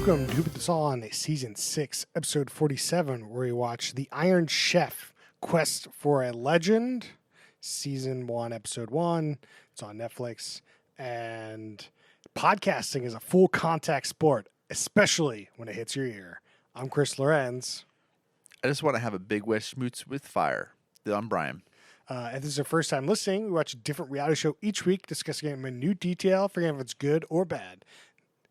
Welcome to Who Put This On, Season 6, Episode 47, where we watch The Iron Chef, Quest for a Legend, Season 1, Episode 1. It's on Netflix. And podcasting is a full contact sport, especially when it hits your ear. I'm Chris Lorenz. I just want to have a big wish moots with fire. I'm Brian. If this is your first time listening, we watch a different reality show each week, discussing it in minute detail, figuring if it's good or bad.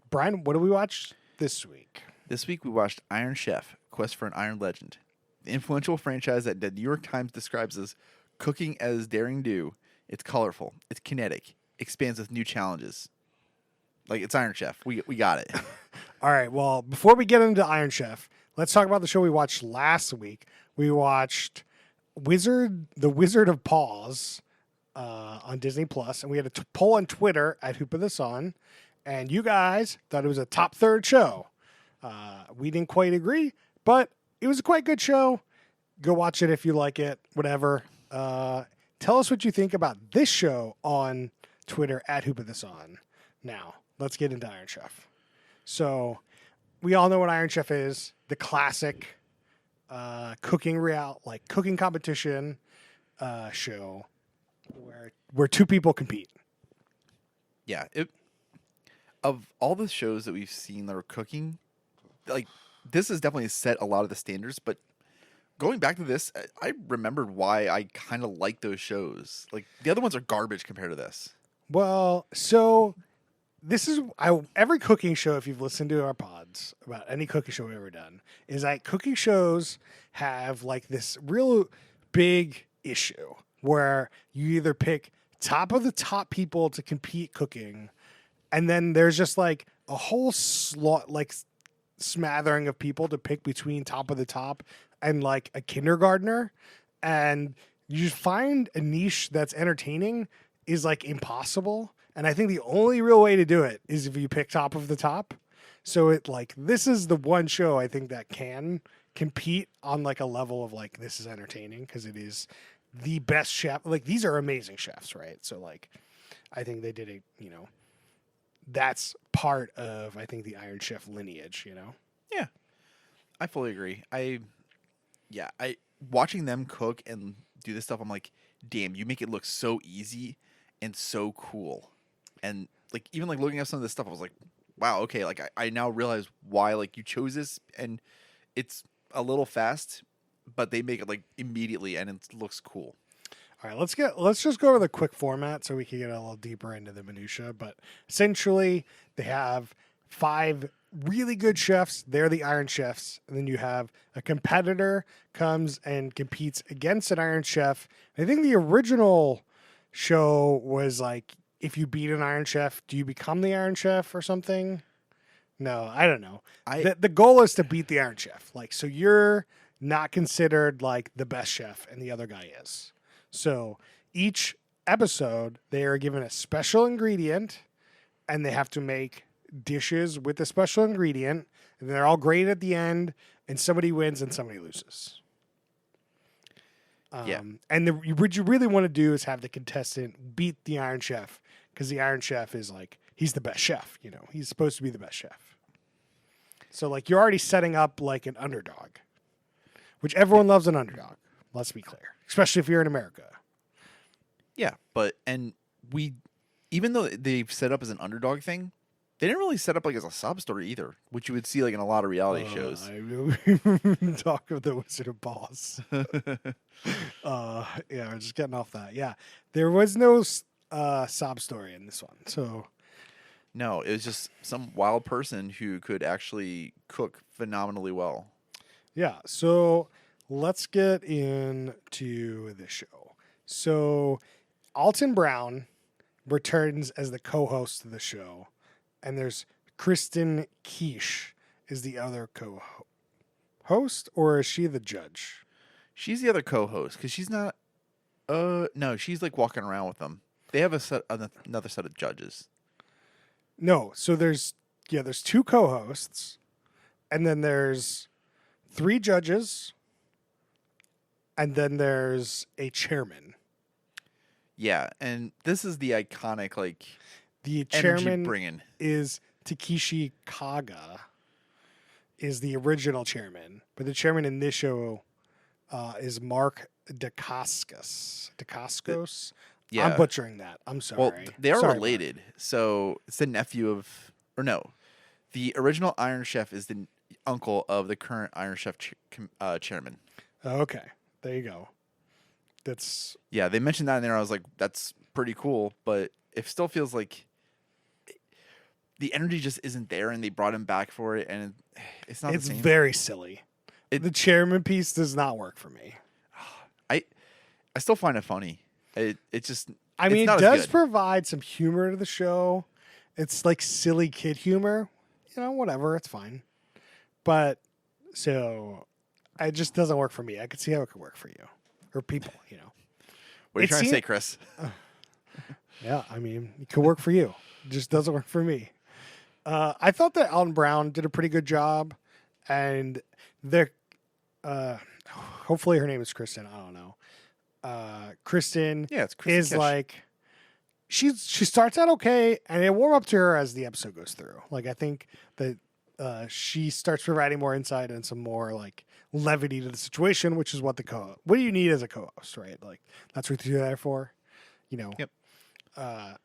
Brian, what do we watch this week? This week we watched Iron Chef, Quest for an Iron Legend. The influential franchise that the New York Times describes as cooking as daring do. It's colorful. It's kinetic. Expands with new challenges. Like, it's Iron Chef. We got it. All right, well, before we get into Iron Chef, let's talk about the show we watched last week. We watched The Wizard of Paws on Disney Plus, and we had a poll on Twitter at Who Put This On, and you guys thought it was a top third show. We didn't quite agree, but it was a quite good show. Go watch it if you like it, whatever. Tell us what you think about this show on Twitter at Who Put This On. Now, let's get into Iron Chef. So, we all know what Iron Chef is, the classic cooking competition show where two people compete. Yeah. Of all the shows that we've seen that are cooking, like, this has definitely set a lot of the standards, but going back to this, I remembered why I kind of like those shows. Like, the other ones are garbage compared to this. Well, so this is every cooking show, if you've listened to our pods about any cooking show we've ever done, is that cooking shows have like this real big issue where you either pick top of the top people to compete cooking, and then there's just like a whole smattering of people to pick between top of the top and like a kindergartner, and you find a niche that's entertaining is like impossible. And I think the only real way to do it is if you pick top of the top. So this is the one show I think that can compete on like a level of like, this is entertaining because it is the best chef. Like, these are amazing chefs, right? So like, I think they did that's part of, I think, the Iron Chef lineage, Yeah, I fully agree. Watching them cook and do this stuff, I'm like, damn, you make it look so easy and so cool. And like, even like looking at some of this stuff, I was like, wow, okay, like I now realize why like you chose this, and it's a little fast, but they make it like immediately and it looks cool. All right, let's just go over the quick format so we can get a little deeper into the minutia. But essentially, they have 5 really good chefs. They're the Iron Chefs. And then you have a competitor comes and competes against an Iron Chef. I think the original show was like, if you beat an Iron Chef, do you become the Iron Chef or something? No, I don't know. The goal is to beat the Iron Chef. Like, so you're not considered like the best chef and the other guy is. So each episode, they are given a special ingredient and they have to make dishes with the special ingredient. And they're all great at the end, and somebody wins and somebody loses. And what you really want to do is have the contestant beat the Iron Chef, because the Iron Chef is like, he's the best chef. He's supposed to be the best chef. So like, you're already setting up like an underdog, which everyone loves an underdog. Let's be clear, especially if you're in America. Yeah, even though they've set up as an underdog thing, they didn't really set up like as a sob story either, which you would see like in a lot of reality shows. Talk of the Wizard of Paws. We're just getting off that. Yeah, there was no sob story in this one. So no, it was just some wild person who could actually cook phenomenally well. Yeah, so let's get into the show. So Alton Brown returns as the co-host of the show, and there's Kristen Quiche is the other co-host, or is she the judge? She's the other co-host because she's not. No, she's like walking around with them. They have another set of judges. No, so there's 2 co-hosts, and then there's 3 judges, and then there's a chairman. Yeah, and this is the iconic, like, the chairman chairman is Takeshi Kaga. is the original chairman, but the chairman in this show is Mark Dacascos. Dacascos. Yeah. I'm butchering that. I'm sorry. Well, they are Sorry, Mark. related. So it's the nephew of, or no, the original Iron Chef is the uncle of the current Iron Chef chairman. Okay, there you go. That's Yeah, they mentioned that in there. I was like, that's pretty cool, but it still feels like the energy just isn't there, and they brought him back for it, and it's not it's the same. very silly. The chairman piece does not work for me. I still find it funny. It just I it's mean, it not as does good. provide some humor to the show. It's like silly kid humor. You know, whatever, it's fine. But so it just doesn't work for me. I could see how it could work for you or people, you know. What are you it trying to seem- say, Chris? Yeah, I mean, it could work for you. It just doesn't work for me. I thought that Alton Brown did a pretty good job, and the hopefully her name is Kristen. I don't know. Kristen Yeah, it's Chris is like she starts out okay, and it warm up to her as the episode goes through. Like I think that she starts providing more insight and some more like levity to the situation, which is what what do you need as a co-host, right? Like that's what you're there for, you know. Yep.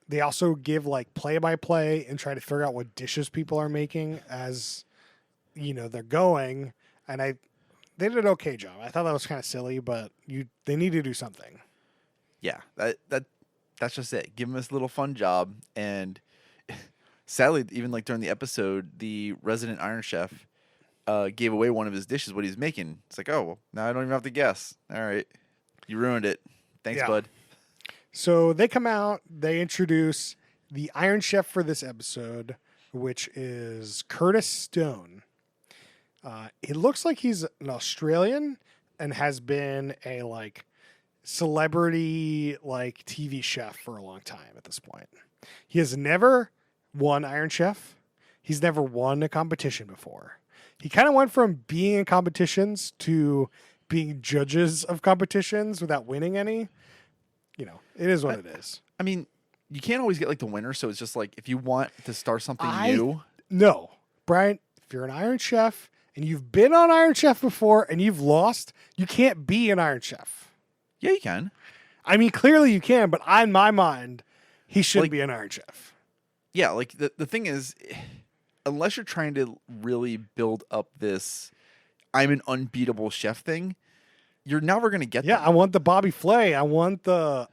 They also give like play-by-play and try to figure out what dishes people are making as you know they're going, and they did an okay job. I thought that was kind of silly, but they need to do something. Yeah, that's just it. Give him this little fun job, and sadly, even like during the episode, the resident Iron Chef gave away one of his dishes, what he's making. It's like, oh, well, now I don't even have to guess. All right, you ruined it. Thanks, Yeah. bud. So they come out, they introduce the Iron Chef for this episode, which is Curtis Stone. It looks like he's an Australian and has been a like celebrity like TV chef for a long time at this point. He has never won Iron Chef. He's never won a competition before. He kind of went from being in competitions to being judges of competitions without winning any. You know, it is what it is. I mean, you can't always get like the winner, so it's just like if you want to start something new. No, Brian, if you're an Iron Chef and you've been on Iron Chef before and you've lost, you can't be an Iron Chef. Yeah, you can. I mean, clearly you can, but in my mind, he shouldn't Like- be an Iron Chef. Yeah, like the thing is, unless you're trying to really build up this I'm an unbeatable chef thing, you're never gonna get Yeah, them. I want the Bobby Flay. I want the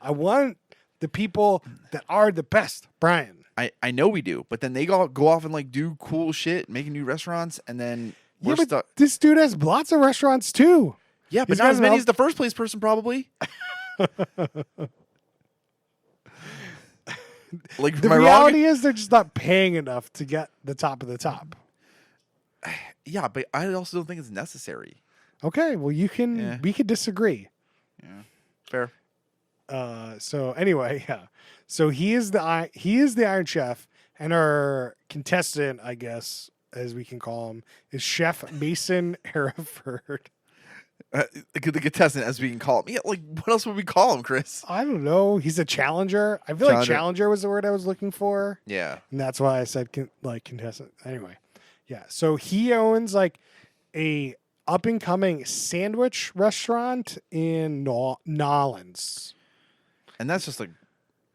people that are the best, Brian. I know we do, but then they go off and like do cool shit, making new restaurants, and then Yeah, we're but stuck. this dude has lots of restaurants too. Yeah, but he's not got as many an as the first place person probably. Like The am I wrong? reality is they're just not paying enough to get the top of the top. Yeah, but I also don't think it's necessary. Okay, well we can disagree. Yeah, fair. So anyway, yeah. So he is the Iron Chef, and our contestant, I guess, as we can call him, is Chef Mason Hereford. The contestant, as we can call him. Yeah, like what else would we call him, Chris? I don't know. He's a challenger. I feel like Challenger. challenger was the word I was looking for, Yeah, and that's why I said contestant. Anyway, yeah. So he owns like a up and coming sandwich restaurant in Nolans. and that's just like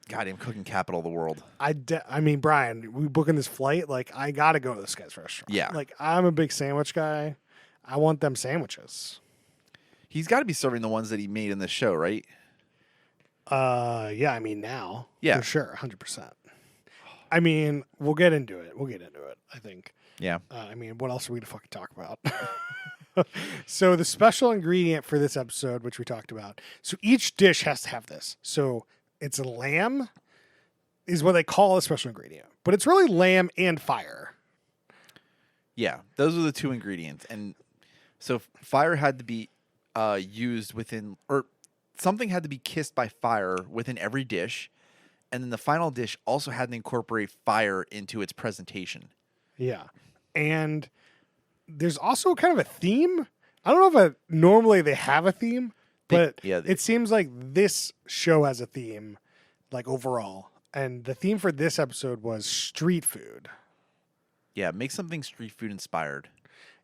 goddamn cooking capital of the world. I mean, Brian, we booking this flight. Like, I gotta go to this guy's restaurant. Yeah. Like, I'm a big sandwich guy. I want them sandwiches. He's got to be serving the ones that he made in this show, right? Yeah. I mean, now, Yeah. for sure, 100%. I mean, we'll get into it. I think. Yeah. I mean, what else are we to fucking talk about? So the special ingredient for this episode, which we talked about. So each dish has to have this. So it's a lamb, is what they call a special ingredient, but it's really lamb and fire. Yeah, those are the two ingredients, and so fire had to be used within, or something had to be kissed by fire within every dish, and then the final dish also had to incorporate fire into its presentation. Yeah. And there's also kind of a theme. I don't know if normally they have a theme, but it seems like this show has a theme, like overall. And the theme for this episode was street food. Yeah, make something street food inspired.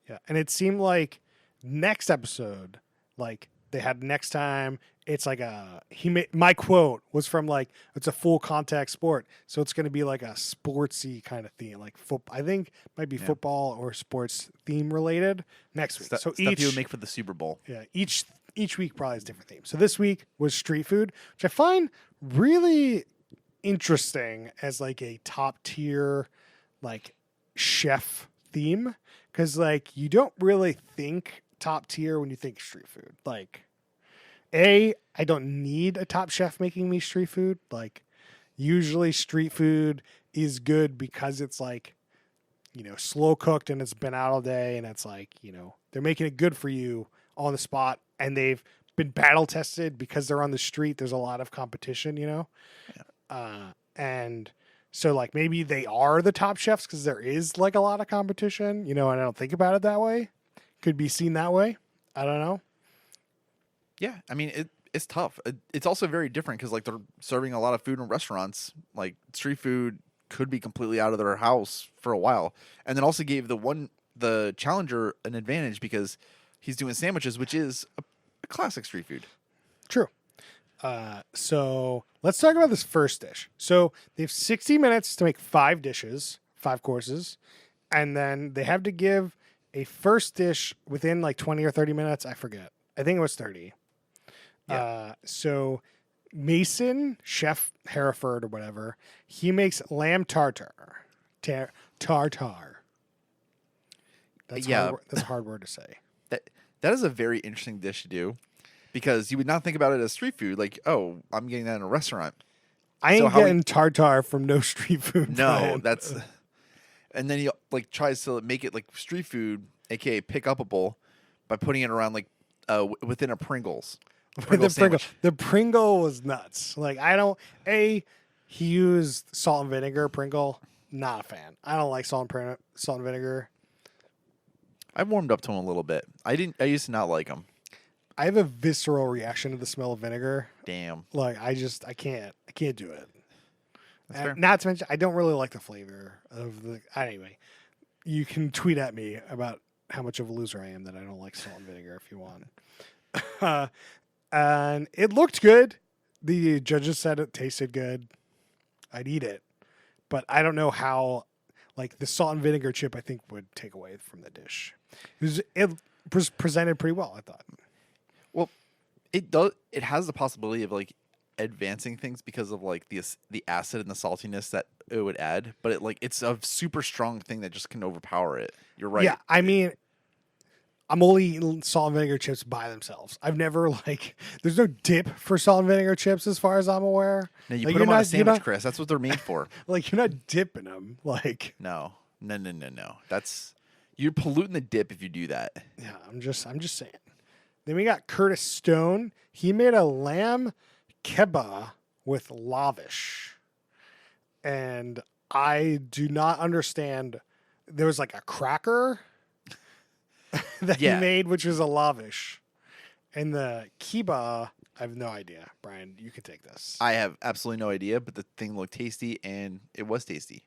Yeah, and it seemed like next episode, like they had next time. It's like my quote was from like it's a full contact sport, so it's going to be like a sportsy kind of theme, like I think might be Yeah. football or sports theme related next week. So Stuff each you would make for the Super Bowl. yeah each week probably has different themes. So this week was street food, which I find really interesting as like a top tier like chef theme because like you don't really think top tier when you think street food. Like I don't need a top chef making me street food. Like usually street food is good because it's like, slow cooked and it's been out all day and it's like, they're making it good for you on the spot and they've been battle tested because they're on the street. There's a lot of competition, and so like maybe they are the top chefs because there is like a lot of competition, and I don't think about it that way. Could be seen that way. I don't know. Yeah, I mean it's tough. It's also very different because like they're serving a lot of food in restaurants. Like street food could be completely out of their house for a while, and then also gave the challenger an advantage because he's doing sandwiches, which is a classic street food. True. So let's talk about this first dish. So they have 60 minutes to make 5 dishes, 5 courses, and then they have to give a first dish within like 20 or 30 minutes. I forget. I think it was 30. Yeah. So Mason, Chef Hereford or whatever, he makes lamb tartar. Tartar. That's Yeah. that's a hard word to say. That is a very interesting dish to do because you would not think about it as street food. Like, oh, I'm getting that in a restaurant. I So ain't how getting tartar from no street food. No, Brian. that's. And then he like tries to make it like street food, aka pick upable, by putting it around like within a Pringles. The Pringle was nuts. Like he used salt and vinegar Pringle. Not a fan. I don't like salt and vinegar. I warmed up to him a little bit. I used to not like him. I have a visceral reaction to the smell of vinegar. Damn. Like I can't do it. That's fair. Not to mention, I don't really like the flavor of the. Anyway, you can tweet at me about how much of a loser I am that I don't like salt and vinegar if you want. And it looked good. The judges said it tasted good. I'd eat it, but I don't know how. Like the salt and vinegar chip, I think would take away from the dish. It was presented pretty well, I thought. Well, it does. It has the possibility of like advancing things because of like the acid and the saltiness that it would add, but it's a super strong thing that just can overpower it. You're right. Yeah, I mean, I'm only eating salt and vinegar chips by themselves. I've never there's no dip for salt and vinegar chips as far as I'm aware. No, you Like, put them you're on a not- you're sandwich, not- Chris. That's what they're made for. Like you're not dipping them. Like No. That's you're polluting the dip if you do that. yeah, I'm just saying. Then we got Curtis Stone. He made a lamb kebab with lavish, and I do not understand. There was like a cracker that Yeah. he made, which was a lavish, and the kibbeh. I have no idea, Brian. You can take this. I have absolutely no idea, but the thing looked tasty and it was tasty.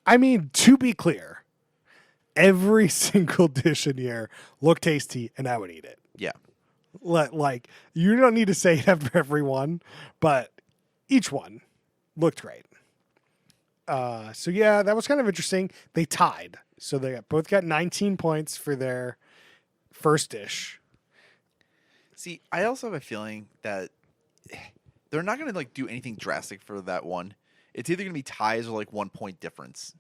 I mean, to be clear, every single dish in here looked tasty, and I would eat it. Yeah. Like you don't need to say it after every one, but each one looked great. So yeah, that was kind of interesting. They tied, so they both got 19 points for their first dish. See, I also have a feeling that they're not going to like do anything drastic for that one. It's either going to be ties or like 1 point difference.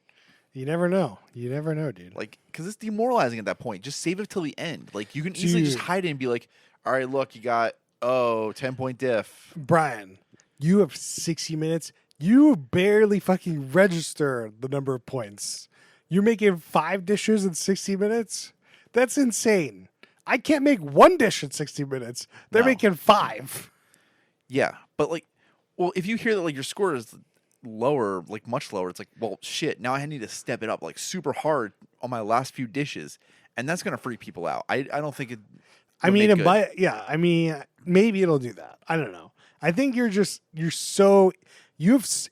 You never know. You never know, dude. Like, because it's demoralizing at that point. Just save it till the end. Like, you can easily just Dude. hide it and be like, all right, look, you got, 10-point diff. Brian, you have 60 minutes. You barely fucking register the number of points. You're making 5 dishes in 60 minutes? That's insane. I can't make 1 dish in 60 minutes. They're No. making 5. Yeah. But, like, well, if you hear that, like, your score is lower, like, much lower, it's like, well, shit, now I need to step it up, like, super hard on my last few dishes. And that's going to freak people out. I don't think it. I would mean, make it good. might, yeah. I mean, maybe it'll do that. I don't know. I think you have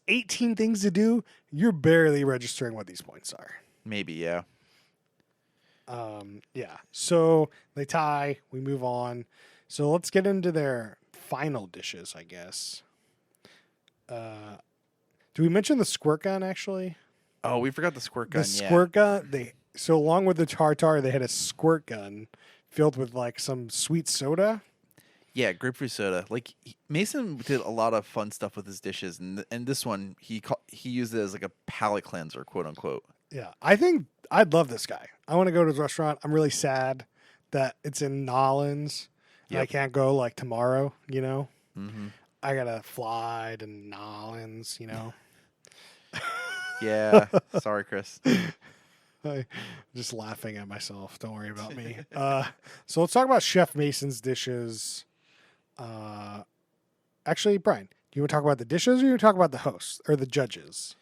18 things to do. You're barely registering what these points are. Maybe, yeah. Yeah. So they tie. We move on. So let's get into their final dishes, I guess. Do we mention the squirt gun actually? Oh, we forgot the squirt gun. The squirt gun. So along with the tartar, they had a squirt gun filled with like some sweet soda. Yeah, grapefruit soda. Like Mason did a lot of fun stuff with his dishes, and this one he used it as like a palate cleanser, quote unquote. Yeah, I think I'd love this guy. I want to go to his restaurant. I'm really sad that it's in Nolens. And I Yep. can't go like tomorrow. Mm-hmm. I gotta fly to Nolens. Yeah. Sorry, Chris. I'm just laughing at myself. Don't worry about me. So let's talk about Chef Mason's dishes. Actually, Brian, do you want to talk about the dishes or you want to talk about the hosts or the judges?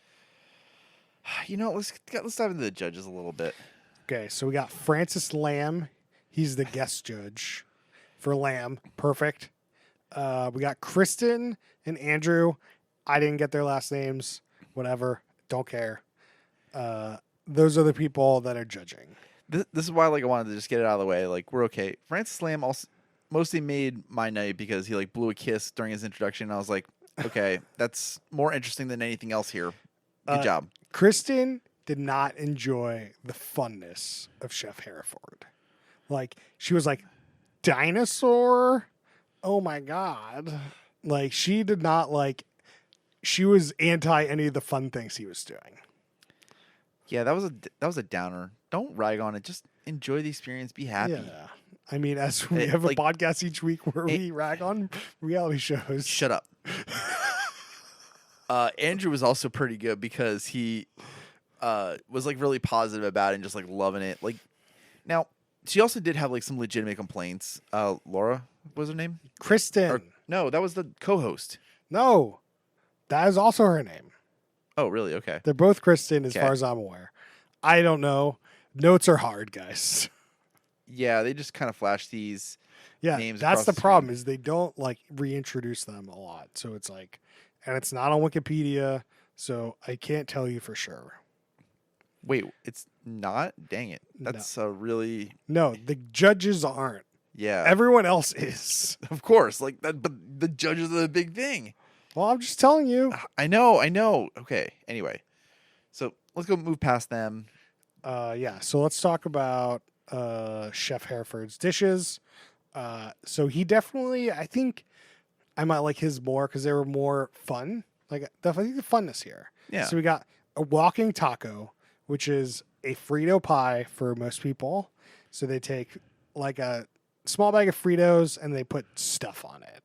Let's dive into the judges a little bit. Okay, so we got Francis Lamb. He's the guest judge for Lamb. Perfect. We got Kristen and Andrew. I didn't get their last names. Whatever. Don't care. Those are the people that are judging. This is why I wanted to just get it out of the way. Like we're okay. Francis Lamb also mostly made my night because he blew a kiss during his introduction. I was like, okay, that's more interesting than anything else here. Good job. Kristen did not enjoy the funness of Chef Hereford. She was like, dinosaur? Oh my God. She did not she was anti any of the fun things he was doing. Yeah, that was a downer. Don't rag on it. Just enjoy the experience. Be happy. Yeah. I mean, as we have a podcast each week where we rag on reality shows. Shut up. Andrew was also pretty good because he was really positive about it and just loving it. Now she also did have some legitimate complaints. Laura, what was her name? Kristen. No, that was the co-host. No, that is also her name. Oh, really? Okay. They're both Kristen as far as I'm aware. I don't know. Notes are hard, guys. Yeah, they just kind of flash these names. That's across the screen. problem is they don't reintroduce them a lot. So it's and it's not on Wikipedia, so I can't tell you for sure. Wait, it's not? Dang it. That's a really... No, the judges aren't. Yeah. Everyone else is. Of course. That, but the judges are the big thing. Well, I'm just telling you. I know. Okay. Anyway. So let's go move past them. So let's talk about Chef Hereford's dishes. So he definitely, I think I might like his more because they were more fun. I think the funness here. Yeah. So we got a walking taco, which is a Frito pie for most people. So they take a small bag of Fritos and they put stuff on it.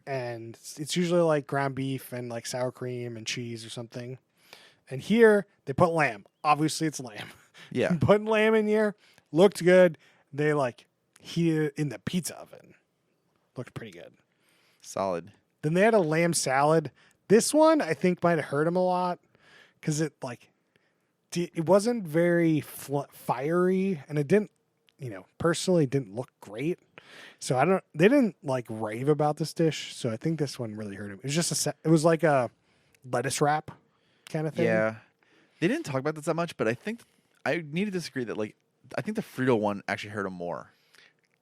And it's usually ground beef and sour cream and cheese or something. And here they put lamb. Obviously it's lamb. Yeah. Putting lamb in here looked good. They heated it in the pizza oven. Looked pretty good. Solid. Then they had a lamb salad. This one I think might have hurt him a lot because it wasn't very fiery and it didn't, personally didn't look great. So they didn't rave about this dish. So I think this one really hurt him. It was just it was like a lettuce wrap kind of thing. Yeah. They didn't talk about this that much, but I think I need to disagree that I think the Frito one actually hurt him more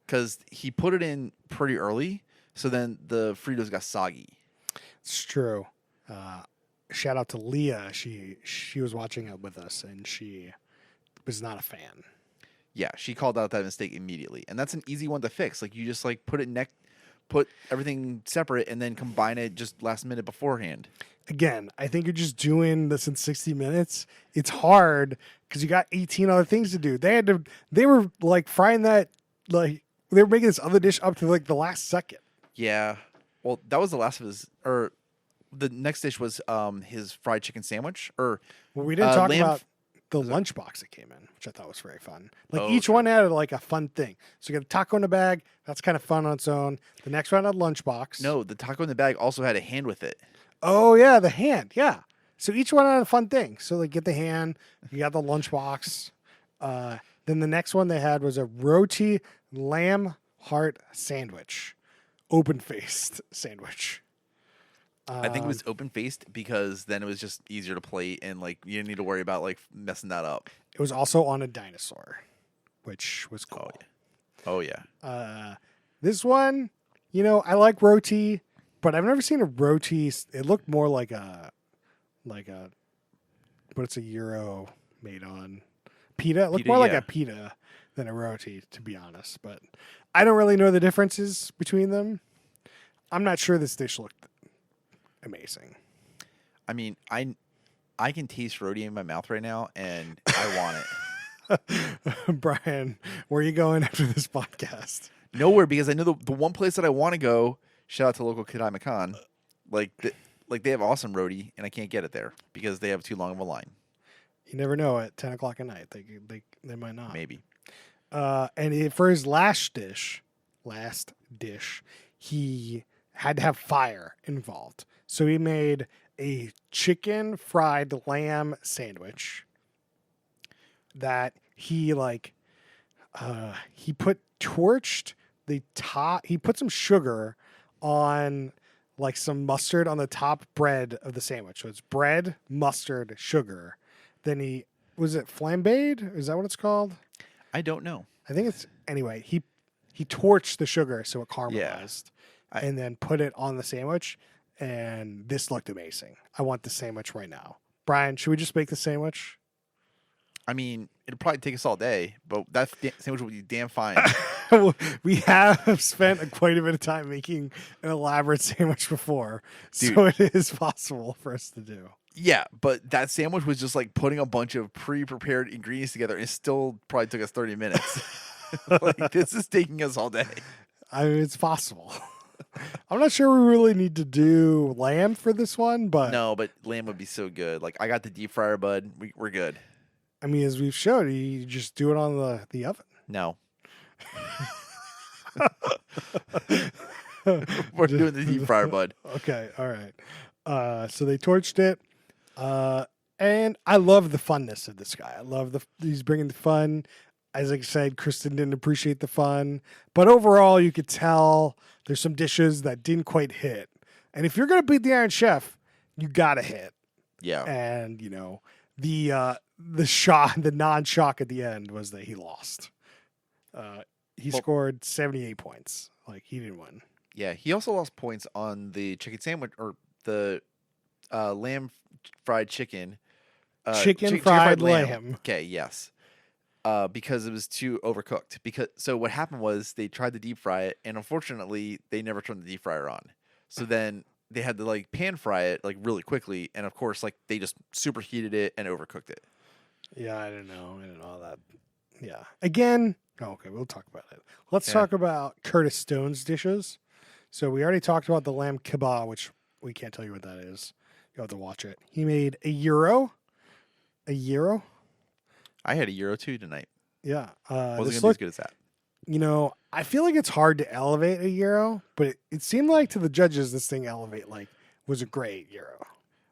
because he put it in pretty early. So then the Fritos got soggy. It's true. Shout out to Leah. She was watching it with us and she was not a fan. Yeah, she called out that mistake immediately, and that's an easy one to fix. You just put everything separate, and then combine it just last minute beforehand. Again, I think you're just doing this in 60 minutes. It's hard because you got 18 other things to do. They were frying that they were making this other dish up to the last second. Yeah, well, that was the last of his. Or the next dish was his fried chicken sandwich. Or well, we didn't talk lamb about the lunchbox that came in, which I thought was very fun. Each okay. one had a fun thing. So you got a taco in a bag. That's kind of fun on its own. The next one had lunchbox. No, the taco in the bag also had a hand with it. Oh yeah, the hand. Yeah. So each one had a fun thing. So get the hand. You got the lunchbox. Then the next one they had was a roti lamb heart sandwich, open faced sandwich. I think it was open faced because then it was just easier to plate and you didn't need to worry about messing that up. It was also on a dinosaur. which was cool. Oh yeah. This one, I like roti, but I've never seen a roti. It looked more like but it's a gyro made on pita. It looked Pita, more like yeah. a pita than a roti, to be honest. But I don't really know the differences between them. I'm not sure this dish looked amazing. I mean, I can taste roti in my mouth right now, and I want it. Brian, where are you going after this podcast? Nowhere, because I know the one place that I want to go. Shout out to local Kadai Makan. Like they have awesome roti, and I can't get it there because they have too long of a line. You never know. At 10 o'clock at night, they might not. Maybe. For his last dish, he had to have fire involved. So he made a chicken fried lamb sandwich that he put torched the top. He put some sugar on like some mustard on the top bread of the sandwich. So it's bread, mustard, sugar. Then was it flambéed? Is that what it's called? I don't know. I think it's anyway. He torched the sugar so it caramelized, and then put it on the sandwich. And this looked amazing. I want the sandwich right now. Brian, should we just make the sandwich? I mean, it'll probably take us all day, but that sandwich will be damn fine. We have spent quite a bit of time making an elaborate sandwich before, Dude. so it is possible for us to do. Yeah, but that sandwich was just like putting a bunch of pre-prepared ingredients together. It still probably took us 30 minutes. Like, this is taking us all day. I mean, it's possible. I'm not sure we really need to do lamb for this one, but No, but lamb would be so good. Like, I got the deep fryer, bud. We're good. I mean, as we've showed, you just do it on the oven. No. We're doing the deep fryer, bud. Okay, all right. So they torched it, and I love the funness of this guy. I love he's bringing the fun. As I said, Kristen didn't appreciate the fun, but overall, you could tell there's some dishes that didn't quite hit. And if you're gonna beat the Iron Chef, you gotta hit. Yeah. And the shock, the non-shock at the end was that he lost. He scored 78 points. Like, he didn't win. Yeah, he also lost points on the chicken sandwich or the lamb fried chicken. Chicken fried lamb. Okay, yes. Because it was too overcooked. So what happened was they tried to deep fry it, and unfortunately they never turned the deep fryer on. So then they had to like pan fry it like really quickly, and of course like they just superheated it and overcooked it. Yeah, I didn't know that. Yeah. Again, okay, we'll talk about it. Let's talk about Curtis Stone's dishes. So we already talked about the lamb kebab, which we can't tell you what that is. You'll have to watch it. He made a gyro. A gyro? I had a gyro too tonight. Yeah. Wasn't gonna be as good as that. I feel like it's hard to elevate a gyro, but it seemed like to the judges this thing was a great gyro.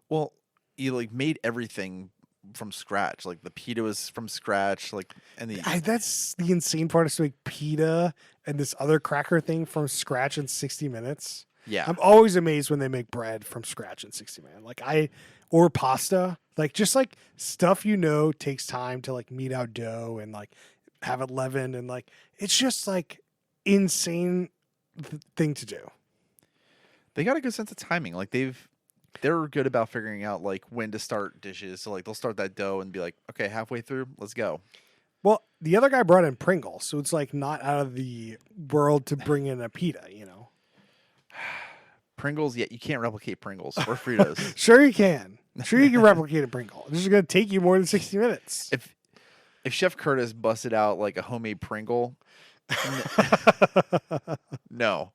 Well, you like made everything from scratch. Like the pita was from scratch. Like that's the insane part is to make pita and this other cracker thing from scratch in 60 minutes. Yeah. I'm always amazed when they make bread from scratch in 60 minutes. Or pasta, just stuff takes time to knead out dough and have it leavened and it's just insane thing to do. They got a good sense of timing. Like they're good about figuring out when to start dishes. So they'll start that dough and be like, okay, halfway through, let's go. Well, the other guy brought in Pringles, so it's not out of the world to bring in a pita, Pringles, yeah, you can't replicate Pringles or Fritos. Sure you can. Sure you can replicate a Pringle. This is going to take you more than 60 minutes. If Chef Curtis busted out a homemade Pringle, no.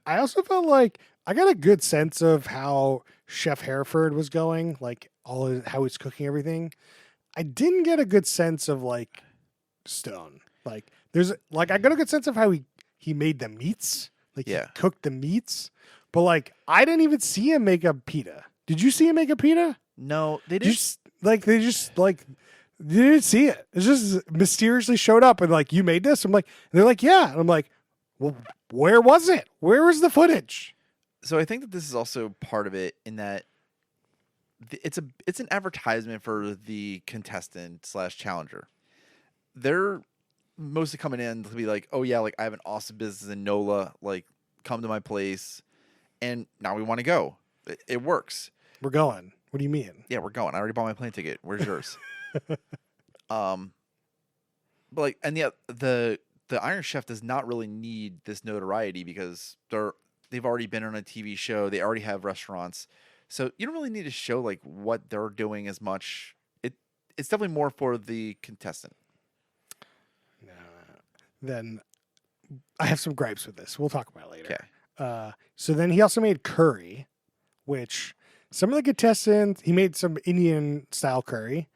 I also felt like I got a good sense of how Chef Hereford was going, how he's cooking everything. I didn't get a good sense of Stone. I got a good sense of how he made the meats. He cooked the meats. But I didn't even see him make a pita. Did you see him make a pita? No, they didn't. They didn't see it. It just mysteriously showed up and you made this? I'm like, and they're like, yeah. And I'm like, well, where was it? Where was the footage? So I think that this is also part of it in that it's an advertisement for the contestant / challenger. they're mostly coming in to be like, oh yeah, like I have an awesome business in NOLA, like come to my place, and now we want to go. It works. We're going. What do you mean? Yeah, we're going. I already bought my plane ticket. Where's yours? But like, and the Iron Chef does not really need this notoriety because they've already been on a TV show. They already have restaurants, so you don't really need to show like what they're doing as much. It's definitely more for the contestant. Then I have some gripes with this. We'll talk about it later. Okay. So then he also made curry, which some of the contestants, he made some Indian style curry,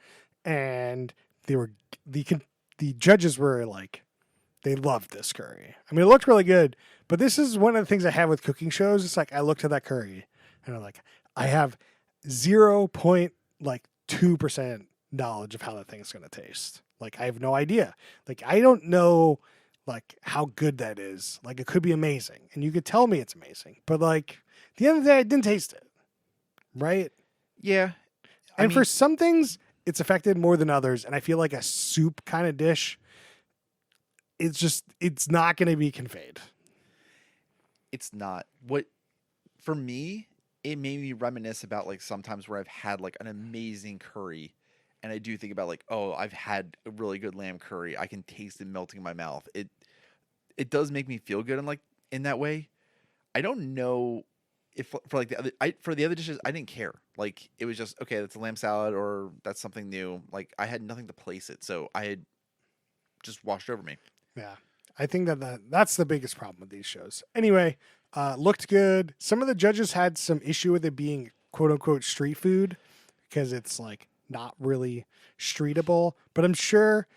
and the judges were like, they loved this curry. I mean, it looked really good, but this is one of the things I have with cooking shows. It's like I looked at that curry and I'm like, I have 0.2% knowledge of how that thing is going to taste. Like I have no idea. Like I don't know like how good that is. Like it could be amazing, and you could tell me it's amazing, but like at the end of the day, I didn't taste it. Right? Yeah. And for some things, it's affected more than others. And I feel like a soup kind of dish, it's not going to be conveyed. It's not. What for me, it made me reminisce about like sometimes where I've had like an amazing curry, and I do think about like, oh, I've had a really good lamb curry. I can taste it melting in my mouth. It does make me feel good, and like in that way, I don't know if for like for the other dishes I didn't care. Like it was just okay, that's a lamb salad or that's something new. Like I had nothing to place it, so I had just washed over me. Yeah. I think that's the biggest problem with these shows. Anyway, looked good. Some of the judges had some issue with it being quote unquote street food because it's like not really streetable. But I'm sure,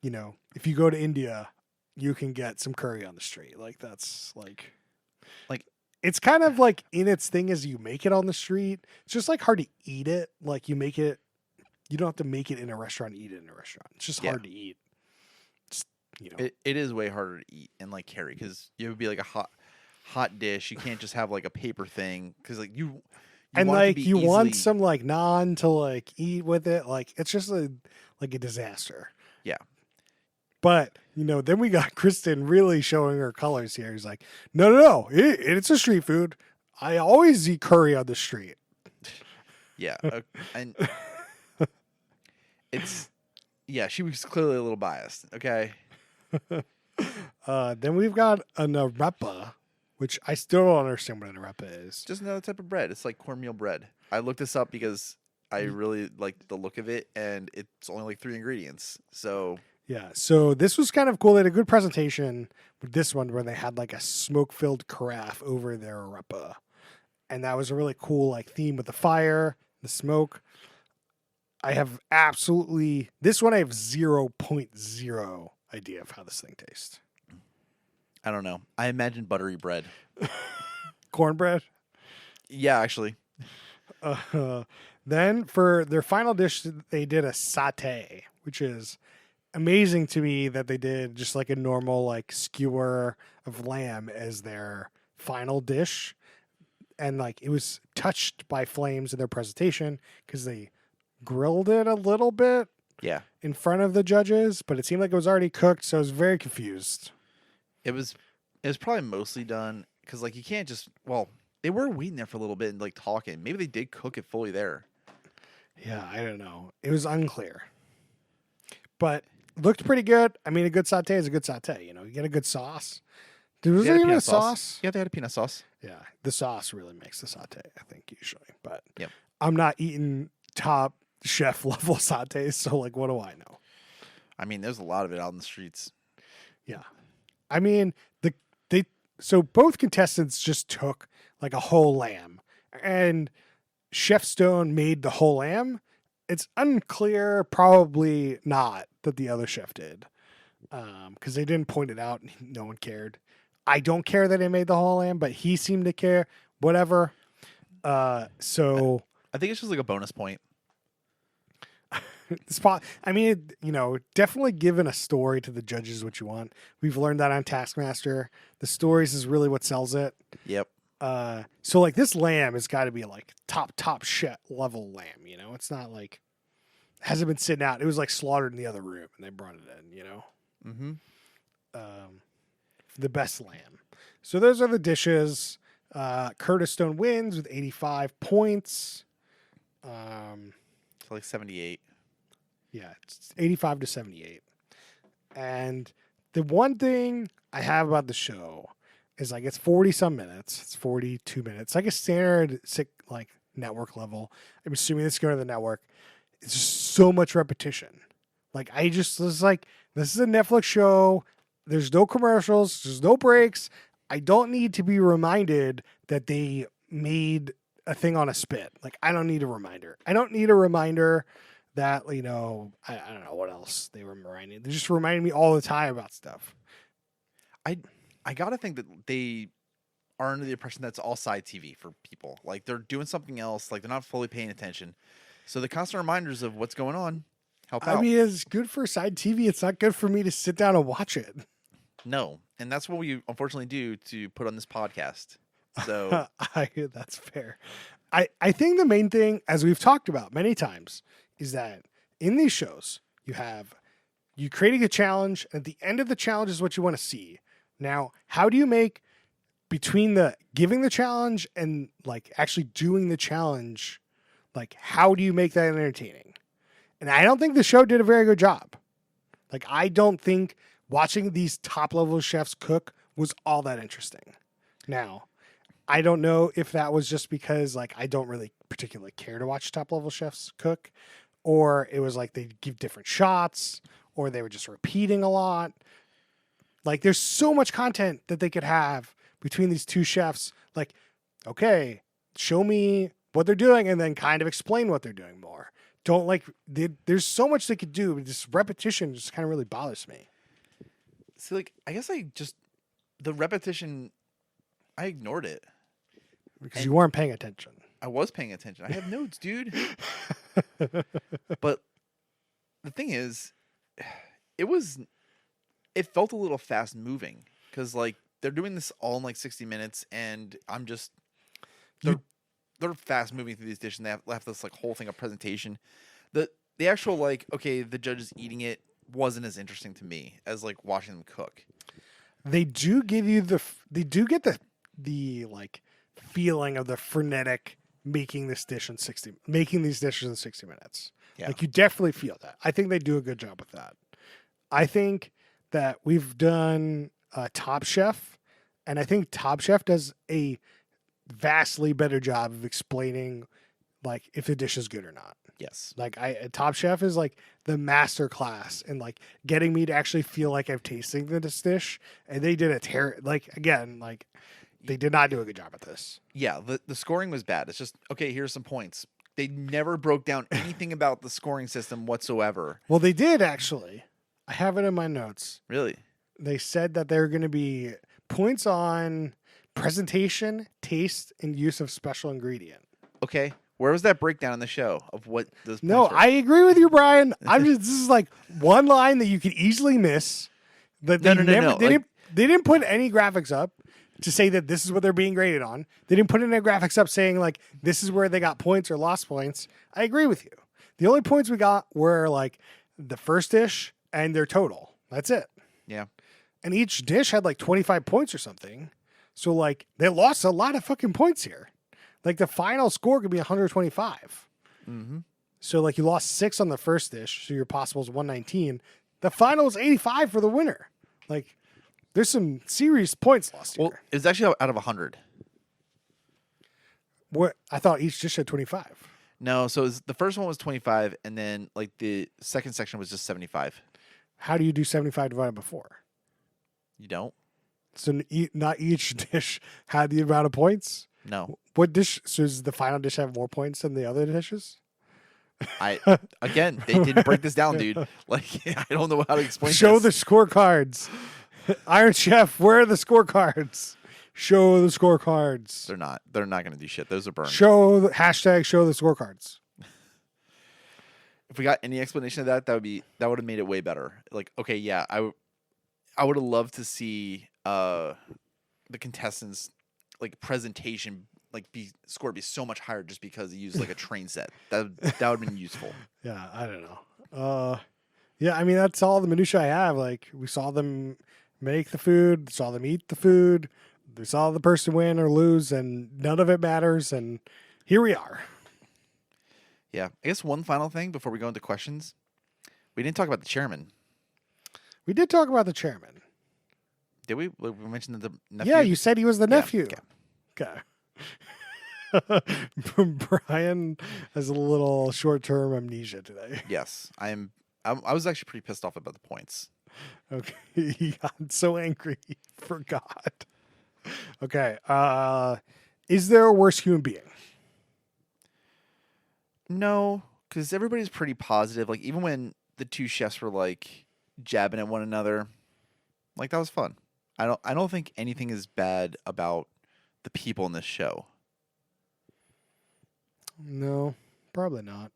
if you go to India, you can get some curry on the street. Like that's like it's kind of like in its thing as you make it on the street. It's just like hard to eat it. Like you don't have to make it in a restaurant, eat it in a restaurant. It's just hard to eat. It is way harder to eat and like carry because it would be like a hot dish. You can't just have like a paper thing because like you and want like you want easily... some like naan to like eat with it. Like it's just a disaster. Yeah. But then we got Kristen really showing her colors here. He's like, no, it's a street food. I always eat curry on the street. Yeah, and she was clearly a little biased. Okay. Then we've got an arepa, which I still don't understand what an arepa is. Just another type of bread. It's like cornmeal bread. I looked this up because I really like the look of it, and it's only like 3 ingredients. So yeah, so this was kind of cool. They had a good presentation with this one where they had like a smoke-filled carafe over their arepa, and that was a really cool like theme with the fire, the smoke. I have this one I have 0.0 idea of how this thing tastes. I don't know. I imagine buttery bread. Cornbread? Yeah, actually. Then for their final dish, they did a satay, which is amazing to me that they did just like a normal like skewer of lamb as their final dish. And like it was touched by flames in their presentation because they grilled it a little bit. Yeah. In front of the judges, but it seemed like it was already cooked, so I was very confused. It was probably mostly done because like you can't just they were waiting there for a little bit and like talking. Maybe they did cook it fully there. Yeah, I don't know. It was unclear. But looked pretty good. I mean, a good satay is a good satay. You get a good sauce. Was there even a sauce? Yeah, they had a peanut sauce. Yeah, the sauce really makes the satay, I think, usually. But yep. I'm not eating top chef level satays, so like, what do I know? I mean, there's a lot of it out in the streets. Yeah, I mean, so both contestants just took like a whole lamb, and Chef Stone made the whole lamb. It's unclear, probably not, that the other chef did, because they didn't point it out, and no one cared. I don't care that he made the whole lamb, but he seemed to care. Whatever. So I think it's just like a bonus point. I mean, definitely giving a story to the judges is what you want. We've learned that on Taskmaster. The stories is really what sells it. Yep. So like this lamb has got to be like top chef level lamb. It's not like hasn't been sitting out. It was like slaughtered in the other room, and they brought it in. Mm-hmm. The best lamb. So those are the dishes. Curtis Stone wins with 85 points. So like 78. Yeah, it's 85 to 78. And the one thing I have about the show is like it's 40 some minutes. It's 42 minutes. Like a standard like network level. I'm assuming this is going to the network. It's just so much repetition. Like I just was like, this is a Netflix show. There's no commercials. There's no breaks. I don't need to be reminded that they made a thing on a spit. Like I don't need a reminder. I don't need a reminder that, I don't know what else they were reminding. They just reminding me all the time about stuff. I gotta think that they are under the impression that's all side TV for people. Like they're doing something else. Like they're not fully paying attention. So the constant reminders of what's going on help out. I mean, it's good for side TV. It's not good for me to sit down and watch it. No, and that's what we unfortunately do to put on this podcast. So That's fair. I think the main thing, as we've talked about many times, is that in these shows, you creating a challenge, and at the end of the challenge is what you want to see. Now, how do you make between the giving the challenge and like actually doing the challenge, like how do you make that entertaining? And I don't think the show did a very good job. Like I don't think watching these top level chefs cook was all that interesting. Now, I don't know if that was just because like I don't really particularly care to watch top level chefs cook, or it was like they give different shots, or they were just repeating a lot. Like there's so much content that they could have between these two chefs. Like, okay, show me what they're doing and then kind of explain what they're doing more. Don't there's so much they could do, but this repetition just kind of really bothers me. see, like I guess the repetition, I ignored it. Because you weren't paying attention. I was paying attention. I have notes, dude. But the thing is, it felt a little fast moving because like they're doing this all in like 60 minutes, and I'm just they're fast moving through these dishes. And they have this like whole thing of presentation. The actual like the judge is eating it wasn't as interesting to me as like watching them cook. They do give you they do get the like feeling of the frenetic making these dishes in 60 minutes. Yeah. Like you definitely feel that. I think they do a good job with that. I think that we've done Top Chef, and I think Top Chef does a vastly better job of explaining like if the dish is good or not. Yes. Like Top Chef is like the master class in like getting me to actually feel like I'm tasting this dish, and they did they did not do a good job at this. Yeah, the scoring was bad. It's just, okay, here's some points. They never broke down anything about the scoring system whatsoever. Well, they did actually. I have it in my notes. Really? They said that there are going to be points on presentation, taste, and use of special ingredient. Okay. Where was that breakdown in the show of what those No, points were? I agree with you, Brian. This is like one line that you could easily miss. That No. They didn't put any graphics up to say that this is what they're being graded on. They didn't put any graphics up saying like this is where they got points or lost points. I agree with you. The only points we got were like the first dish and their total. That's it. Yeah. And each dish had like 25 points or something. So like they lost a lot of fucking points here. Like the final score could be 125. Mm-hmm. So like you lost 6 on the first dish, so your possible is 119. The final is 85 for the winner. Like there's some serious points lost here. Well, it was actually out of 100. What I thought each dish had 25. No, so the first one was 25, and then like the second section was just 75. How do you do 75 divided by 4? You don't? So not each dish had the amount of points? No. What dish? So does the final dish have more points than the other dishes? Again, they didn't break this down, dude. Like, I don't know how to explain Show this. the scorecards. Iron Chef, where are the scorecards? Show the scorecards. They're not going to do shit. Those are burned. Show the scorecards. If we got any explanation of that, that would have made it way better. Like, okay, yeah, I would have loved to see the contestants like presentation like be score be so much higher just because he used like a train set. That would have been useful. Yeah, I don't know. Yeah, I mean that's all the minutia I have. Like we saw them make the food, saw them eat the food, we saw the person win or lose, and none of it matters. And here we are. Yeah, I guess one final thing before we go into questions, we didn't talk about the chairman, We did talk about the chairman. did we? We mentioned the nephew. Yeah, you said he was the Yeah, nephew. okay. Okay. Brian has a little short-term amnesia today. Yes, I was actually pretty pissed off about the points. Okay, he got so angry he forgot. Okay, is there a worse human being? No, because everybody's pretty positive. Like even when the two chefs were like jabbing at one another, like that was fun. I don't think anything is bad about the people in this show. No, probably not.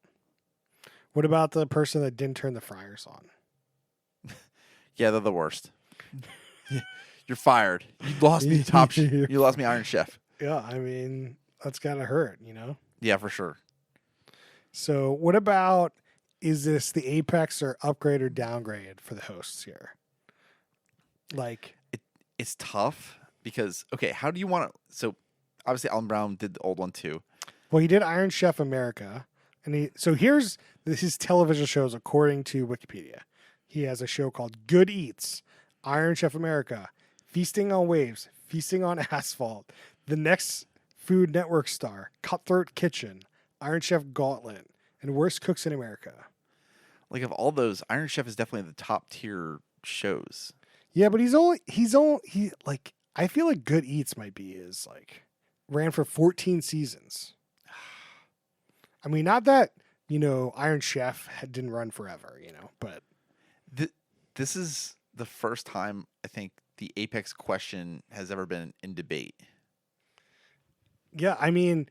What about the person that didn't turn the fryers on? Yeah, they're the worst. You're fired. You lost me you lost me Iron Chef. Yeah, I mean, that's gotta hurt, you know? Yeah, for sure. So what about, is this the apex or upgrade or downgrade for the hosts here? Like, It's tough because okay, how do you want to? So obviously, Alan Brown did the old one too. well, he did Iron Chef America, and here's his television shows according to Wikipedia. He has a show called Good Eats, Iron Chef America, Feasting on Waves, Feasting on Asphalt, The Next Food Network Star, Cutthroat Kitchen, Iron Chef Gauntlet, and Worst Cooks in America. Like of all those, Iron Chef is definitely the top tier shows. Yeah, but he like, I feel like Good Eats might be his, like, ran for 14 seasons. I mean, not that, Iron Chef didn't run forever, but This is the first time I think the Apex question has ever been in debate. yeah, I mean,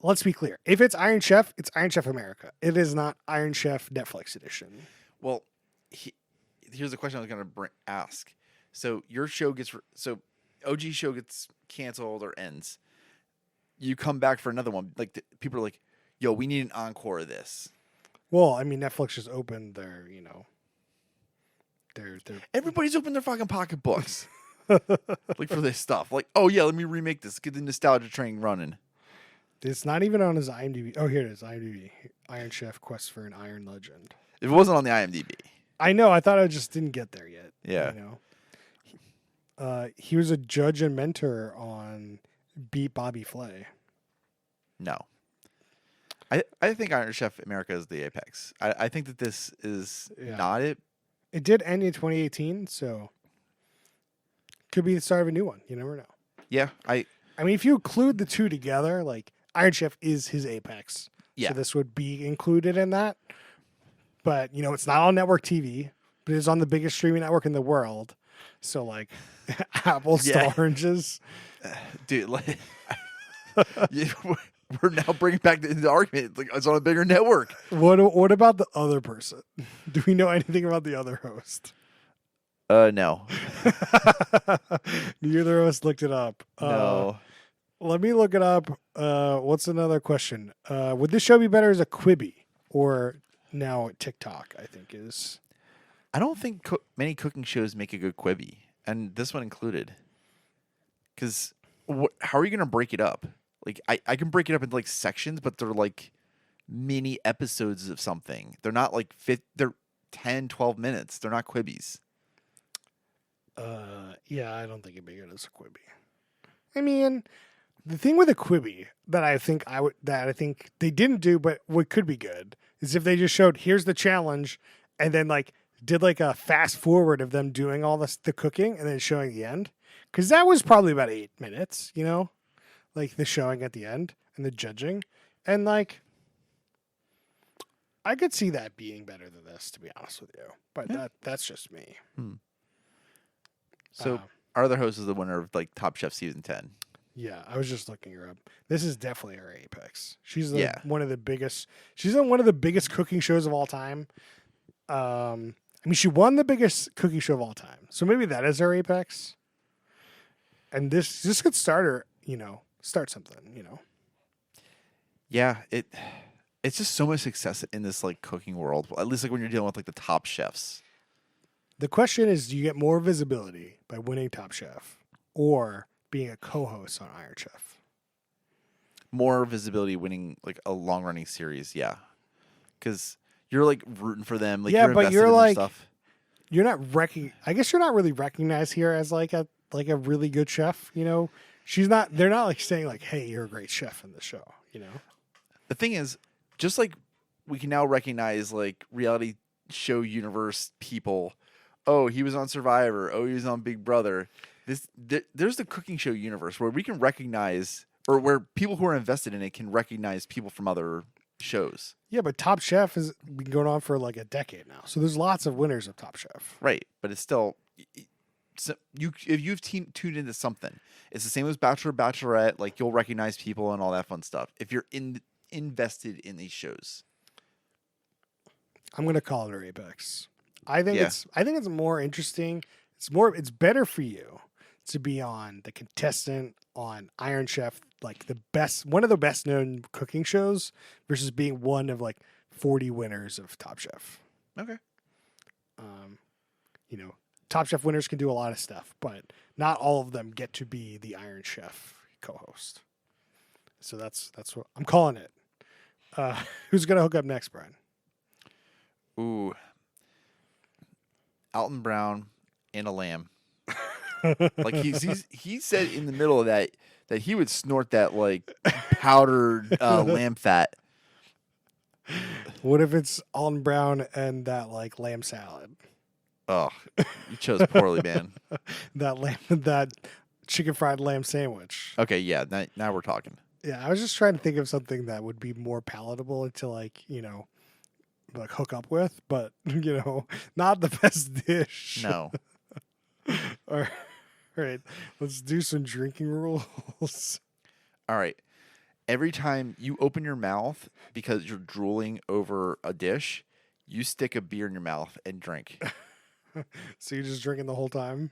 let's be clear. If it's Iron Chef, it's Iron Chef America. It is not Iron Chef Netflix edition. Well, here's the question I was going to ask. So your show OG show gets canceled or ends. You come back for another one. Like people are like, "Yo, we need an encore of this." Well, I mean, Netflix just opened their, their Everybody's opened their fucking pocketbooks, like for this stuff. Like, oh yeah, let me remake this. Get the nostalgia train running. It's not even on his IMDb. Oh, here it is. IMDb. Iron Chef Quest for an Iron Legend. If it wasn't on the IMDb, I know. I thought I just didn't get there yet. Yeah. He was a judge and mentor on Beat Bobby Flay. no. I think Iron Chef America is the apex. I think that this is not it. It did end in 2018, so could be the start of a new one. You never know. Yeah, I mean, if you include the two together, like Iron Chef is his apex. Yeah. So this would be included in that. But, it's not on network TV, but it's on the biggest streaming network in the world. So, like, apples to oranges. Dude, like, we're now bringing back the argument. Like, it's on a bigger network. What about the other person? Do we know anything about the other host? No. Neither of us looked it up. No. Let me look it up. What's another question? Would this show be better as a Quibi or now TikTok? I think is. I don't think many cooking shows make a good Quibi, and this one included. Because how are you going to break it up? Like, I can break it up into like sections, but they're like mini episodes of something. They're not like they're 10, 12 minutes. They're not Quibis. Yeah, I don't think it'd be good as a Quibi. I mean, the thing with a Quibi that I think they didn't do, but what could be good is if they just showed here's the challenge, and then like did like a fast forward of them doing all the cooking and then showing the end, because that was probably about 8 minutes, like the showing at the end and the judging, and like I could see that being better than this, to be honest with you. But that's just me. So our other host is the winner of like Top Chef season 10. Yeah, I was just looking her up. This is definitely her apex. She's one of the biggest. She's on one of the biggest cooking shows of all time. I mean, she won the biggest cooking show of all time, so maybe that is her apex. And this could start her, start something, you know. Yeah, it's just so much success in this like cooking world. At least like when you're dealing with like the top chefs. The question is, do you get more visibility by winning Top Chef or being a co-host on Iron Chef? More visibility winning like a long running series, yeah. Because you're like rooting for them, like Yeah, you're but invested you're in their like- stuff. You're not I guess you're not really recognized here as like a really good chef, you know. They're not like saying like, "Hey, you're a great chef in the show," you know. The thing is, just like we can now recognize like reality show universe people. Oh, he was on Survivor. Oh, he was on Big Brother. There's the cooking show universe where we can recognize, or where people who are invested in it can recognize people from other shows. Yeah, but Top Chef has been going on for like a decade now, so there's lots of winners of Top Chef. Right, but it's still so if you've tuned into something, it's the same as Bachelor, Bachelorette. Like you'll recognize people and all that fun stuff if you're invested in these shows. I'm gonna call it Apex. I think Yeah. it's more interesting. It's better for you to be on the contestant on Iron Chef, like one of the best known cooking shows, versus being one of like 40 winners of Top Chef. Okay. You know, Top Chef winners can do a lot of stuff, but not all of them get to be the Iron Chef co-host. So that's what I'm calling it. Who's gonna hook up next, Brian? Ooh. Alton Brown and a lamb. Like he said in the middle of that he would snort that like powdered lamb fat. What if it's Alton Brown and that like lamb salad? Oh, you chose poorly, man. That chicken fried lamb sandwich. Okay, yeah, now we're talking. Yeah, I was just trying to think of something that would be more palatable to like, you know, like hook up with, but you know, not the best dish. No. All right, let's do some drinking rules. All right. Every time you open your mouth because you're drooling over a dish, you stick a beer in your mouth and drink. So you're just drinking the whole time?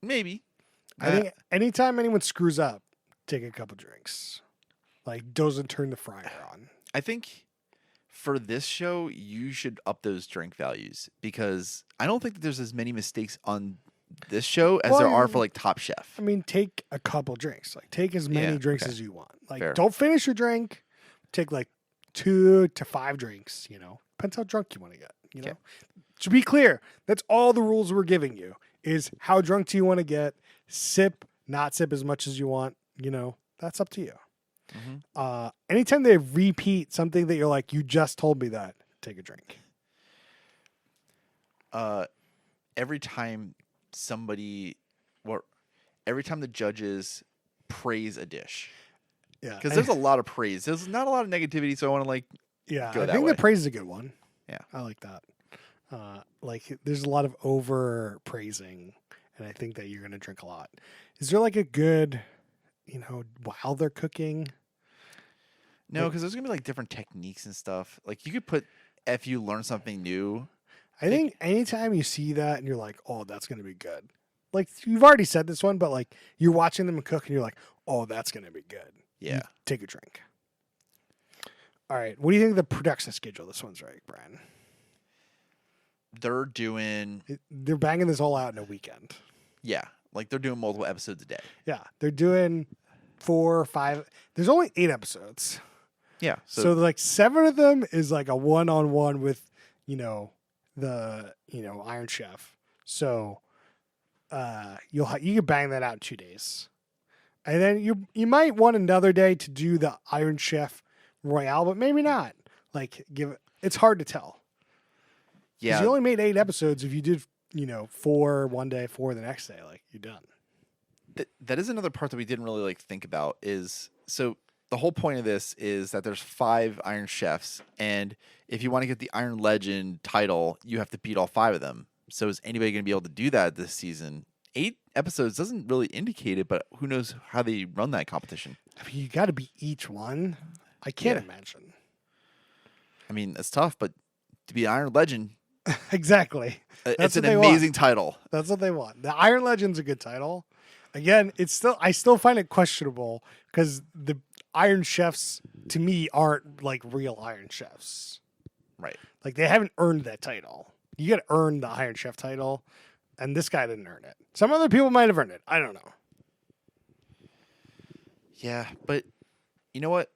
Maybe. I think anytime anyone screws up, take a couple drinks. Like, doesn't turn the fryer on. I think for this show, you should up those drink values because I don't think that there's as many mistakes on this show as there are for like Top Chef. I mean, take a couple drinks. Like, take as many Yeah, drinks okay. as you want. Like, Fair. don't finish your drink. Take like 2 to 5 drinks, you know. Depends how drunk you want to get, you know. Okay. To be clear, that's all the rules we're giving you is how drunk do you want to get? Sip, not sip as much as you want, you know. That's up to you. Mhm. Anytime they repeat something that you're like, you just told me that, take a drink. Every time every time the judges praise a dish, Yeah. because there's a lot of praise. There's not a lot of negativity, so I want to like Yeah, go I that think way. the praise is a good one. Yeah. I like that. Like, there's a lot of over praising, and I think that you're going to drink a lot. Is there like a good, you know, while they're cooking? No, because there's gonna be like different techniques and stuff. Like you could put if you learn something new. I think anytime you see that and you're like, oh, that's going to be good. Like, you've already said this one, but like, you're watching them cook and you're like, oh, that's going to be good. Yeah. You take a drink. All right. What do you think of the production schedule? This one's right, Brian. They're doing They're banging this all out in a weekend. like they're doing multiple episodes a day. Yeah. They're doing 4 or 5. There's only 8 episodes. Yeah. So like 7 of them is like a one-on-one with, you know, the, you know, Iron Chef. So you can bang that out in 2 days. And then you might want another day to do the Iron Chef Royale, but maybe not. Like it's hard to tell. 'Cause yeah. you only made 8 episodes. If you did, you know, 4 one day, 4 the next day, like you're done. That is another part that we didn't really like think about is so the whole point of this is that there's 5 Iron Chefs, and if you want to get the Iron Legend title, you have to beat all 5 of them. So is anybody going to be able to do that this season? 8 episodes doesn't really indicate it, but who knows how they run that competition? I mean, you got to beat each one. I can't Yeah. imagine. I mean, it's tough, but to be Iron Legend, Exactly. it's That's an what they want. amazing title. That's what they want. The Iron Legend's a good title. Again, I still find it questionable because the Iron Chefs to me aren't like real Iron Chefs. Right. Like they haven't earned that title. You got to earn the Iron Chef title, and this guy didn't earn it. Some other people might have earned it. I don't know. Yeah, but you know what?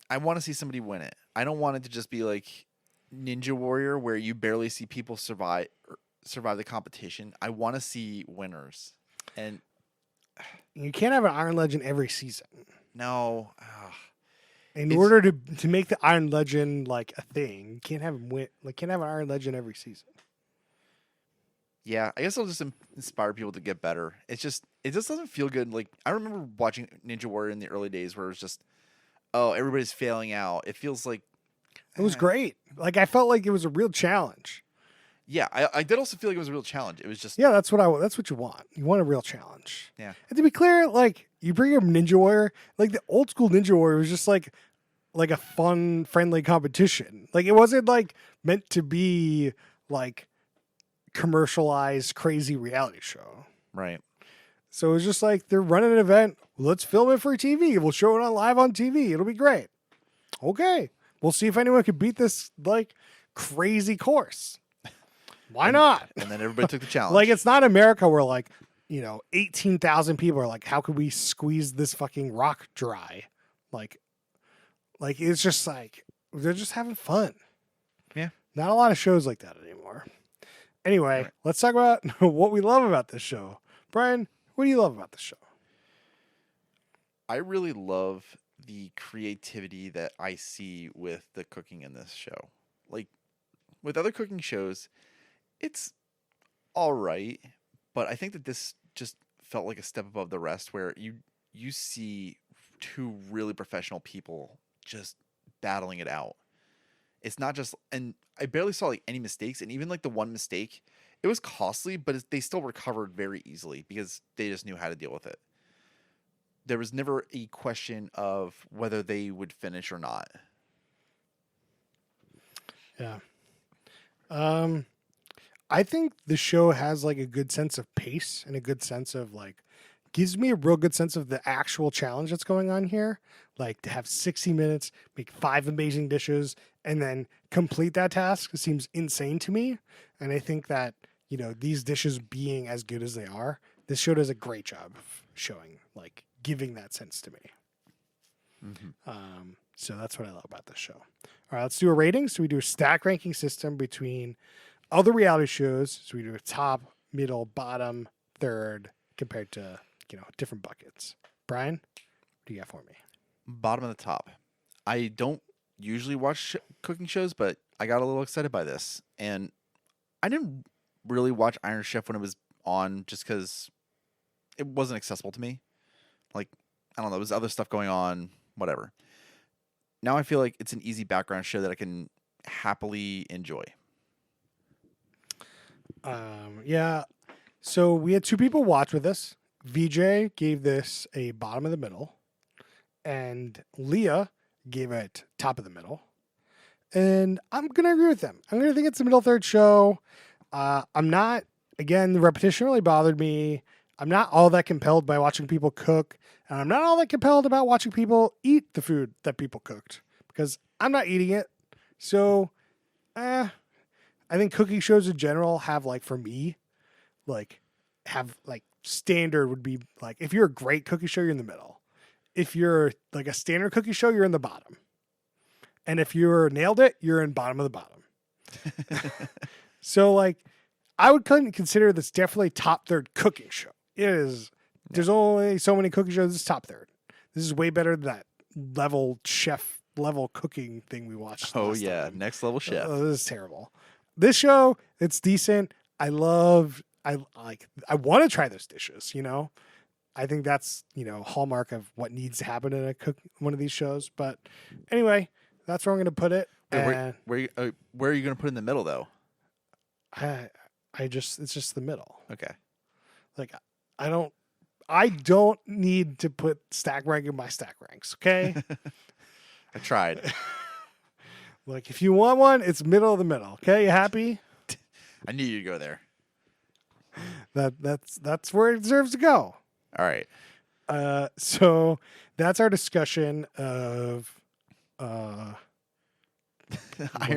I want to see somebody win it. I don't want it to just be like Ninja Warrior where you barely see people survive the competition. I want to see winners. And You can't have an Iron Legend every season. no, In It's- order to make the Iron Legend like a thing, you can't have him win. Like, can't have an Iron Legend every season. yeah, I guess I'll just inspire people to get better. It just doesn't feel good. Like I remember watching Ninja Warrior in the early days where it was just, oh, everybody's failing out. It feels like It was great. Like I felt like it was a real challenge. yeah, I did also feel like it was a real challenge. It was just Yeah, that's what you want. You want a real challenge. yeah. And to be clear, like you bring up Ninja Warrior, like the old school Ninja Warrior was just like a fun, friendly competition. Like it wasn't like meant to be like commercialized crazy reality show. Right. So it was just like they're running an event. Let's film it for TV. We'll show it on live on TV. It'll be great. Okay. We'll see if anyone can beat this like crazy course. Why not? And then everybody took the challenge. Like it's not America where like, 18,000 people are like, how could we squeeze this fucking rock dry? Like it's just like they're just having fun. Yeah. Not a lot of shows like that anymore. Anyway, Right. let's talk about what we love about this show. Brian, what do you love about this show? I really love the creativity that I see with the cooking in this show. Like with other cooking shows, it's all right, but I think that this just felt like a step above the rest where you see two really professional people just battling it out. It's not just, and I barely saw like any mistakes, and even like the one mistake, it was costly, but they still recovered very easily because they just knew how to deal with it. There was never a question of whether they would finish or not. Yeah. I think the show has like a good sense of pace and a good sense of like gives me a real good sense of the actual challenge that's going on here. Like to have 60 minutes, make 5 amazing dishes, and then complete that task seems insane to me. And I think that, these dishes being as good as they are, this show does a great job of showing, like giving that sense to me. So that's what I love about this show. All right, let's do a rating. So we do a stack ranking system between other reality shows. So we do a top, middle, bottom, third, compared to, different buckets. Brian, what do you got for me? Bottom of the top. I don't usually watch cooking shows, but I got a little excited by this. And I didn't really watch Iron Chef when it was on just because it wasn't accessible to me. Like, I don't know, there was other stuff going on, whatever. Now I feel like it's an easy background show that I can happily enjoy. Yeah. So we had 2 people watch with us. VJ gave this a bottom of the middle, and Leah gave it top of the middle. And I'm going to agree with them. I'm going to think it's a middle third show. I'm not, again, the repetition really bothered me. I'm not all that compelled by watching people cook. And I'm not all that compelled about watching people eat the food that people cooked because I'm not eating it. So, I think cooking shows in general have like, for me, standard would be like, if you're a great cookie show, you're in the middle. If you're like a standard cookie show, you're in the bottom. And if you're nailed it, you're in bottom of the bottom. So like, I would consider this definitely top third cooking show. It is. There's only so many cooking shows. This is top third. This is way better than that level chef level cooking thing we watched. Oh, last yeah. time. Next level chef. This is terrible. This show, it's decent. I want to try those dishes, I think that's, hallmark of what needs to happen in one of these shows. But anyway, that's where I'm going to put it. Wait, where are you going to put it in the middle, though? It's just the middle. Okay. Like, I don't need to put stack rank in my stack ranks. Okay. I tried. Like, if you want one, it's middle of the middle. Okay. You happy? I knew you'd go there. That's where it deserves to go. All right. So that's our discussion of Iron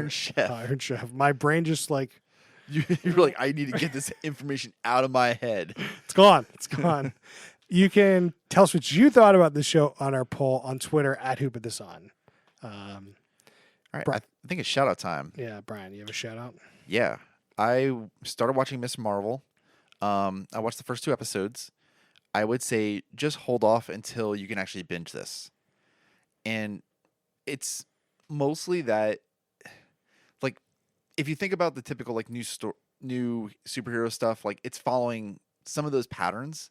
Chef. Iron Chef. My brain just like You're like, I need to get this information out of my head. it's gone. It's gone. You can tell us what you thought about the show on our poll on Twitter at Who Put This On. All right. Bri- I think it's shout out time. Yeah, Brian, you have a shout out? Yeah. I started watching Miss Marvel. I watched the first 2 episodes. I would say just hold off until you can actually binge this. And it's mostly that, like, if you think about the typical like new superhero stuff, like it's following some of those patterns,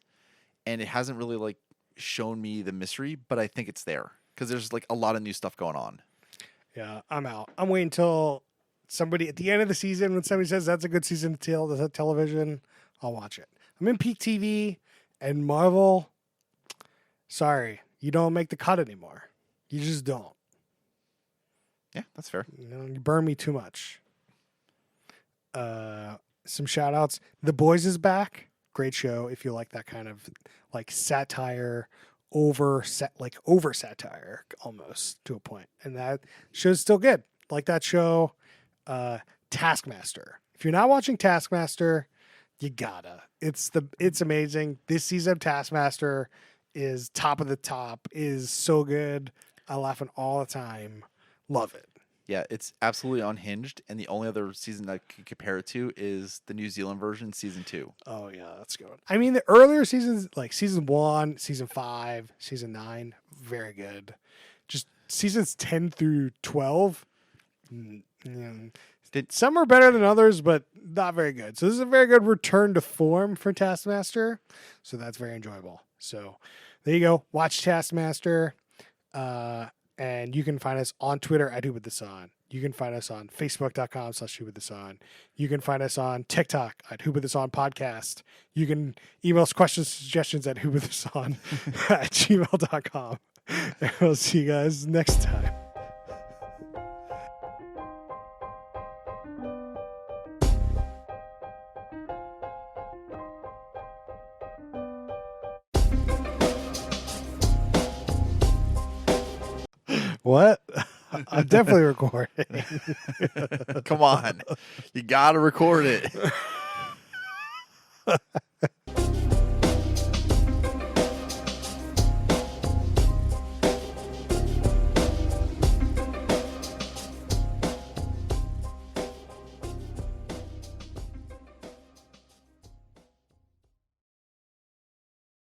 and it hasn't really like shown me the mystery, but I think it's there because there's like a lot of new stuff going on. Yeah, I'm out. I'm waiting until somebody at the end of the season when somebody says that's a good season to television, I'll watch it. I'm in peak TV and Marvel. Sorry, you don't make the cut anymore. You just don't. Yeah, that's fair. You burn me too much. Some shout outs. The Boys is back. Great show if you like that kind of like satire, over satire almost to a point. And that show's still good. Like that show, Taskmaster. If you're not watching Taskmaster, you gotta. It's amazing. This season of Taskmaster is top of the top, is so good. I laugh all the time. Love it. Yeah, it's absolutely unhinged, and the only other season I could compare it to is the New Zealand version, season 2. Oh yeah, that's good. I mean, the earlier seasons, like season 1, season 5, season 9, very good. Just seasons 10 through 12, some are better than others, but not very good. So this is a very good return to form for Taskmaster. So that's very enjoyable. So there you go. Watch Taskmaster. And you can find us on Twitter at Who Put This On. You can find us on Facebook.com/Who Put This On. You can find us on TikTok at Who Put This On Podcast. You can email us questions, suggestions at Who Put This On at gmail.com. And we'll see you guys next time. What? I'm definitely recording. Come on. You got to record it.